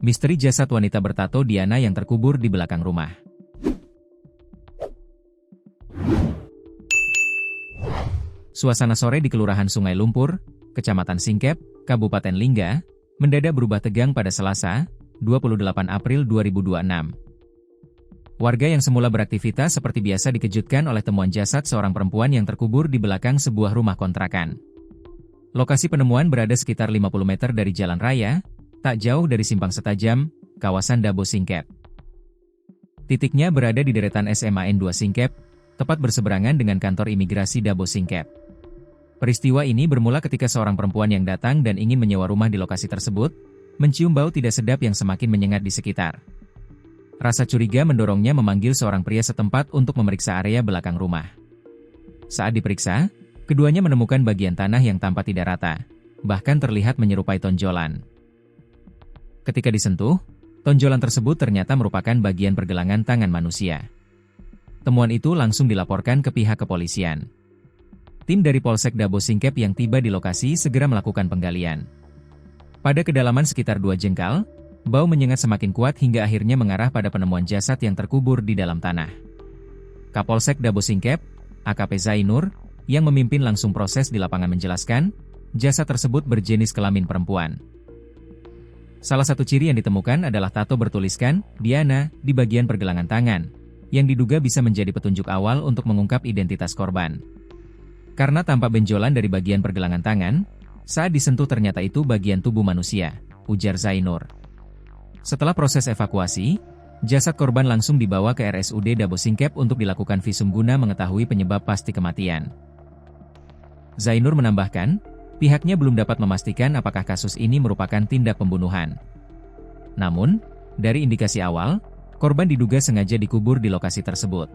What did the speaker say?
Misteri jasad wanita bertato Diana yang terkubur di belakang rumah. Suasana sore di Kelurahan Sungai Lumpur, Kecamatan Singkep, Kabupaten Lingga, mendadak berubah tegang pada Selasa, 28 April 2026. Warga yang semula beraktivitas seperti biasa dikejutkan oleh temuan jasad seorang perempuan yang terkubur di belakang sebuah rumah kontrakan. Lokasi penemuan berada sekitar 50 meter dari jalan raya, tak jauh dari Simpang Setajam, kawasan Dabo Singkep. Titiknya berada di deretan SMA N2 Singkep, tepat berseberangan dengan kantor imigrasi Dabo Singkep. Peristiwa ini bermula ketika seorang perempuan yang datang dan ingin menyewa rumah di lokasi tersebut, mencium bau tidak sedap yang semakin menyengat di sekitar. Rasa curiga mendorongnya memanggil seorang pria setempat untuk memeriksa area belakang rumah. Saat diperiksa, keduanya menemukan bagian tanah yang tampak tidak rata, bahkan terlihat menyerupai tonjolan. Ketika disentuh, tonjolan tersebut ternyata merupakan bagian pergelangan tangan manusia. Temuan itu langsung dilaporkan ke pihak kepolisian. Tim dari Polsek Dabo Singkep yang tiba di lokasi segera melakukan penggalian. Pada kedalaman sekitar 2 jengkal, bau menyengat semakin kuat hingga akhirnya mengarah pada penemuan jasad yang terkubur di dalam tanah. Kapolsek Dabo Singkep, AKP Zainur, yang memimpin langsung proses di lapangan menjelaskan, jasad tersebut berjenis kelamin perempuan. Salah satu ciri yang ditemukan adalah tato bertuliskan Diana di bagian pergelangan tangan, yang diduga bisa menjadi petunjuk awal untuk mengungkap identitas korban. Karena tampak benjolan dari bagian pergelangan tangan, saat disentuh ternyata itu bagian tubuh manusia, ujar Zainur. Setelah proses evakuasi, jasad korban langsung dibawa ke RSUD Dabo Singkep untuk dilakukan visum guna mengetahui penyebab pasti kematian. Zainur menambahkan, pihaknya belum dapat memastikan apakah kasus ini merupakan tindak pembunuhan. Namun, dari indikasi awal, korban diduga sengaja dikubur di lokasi tersebut.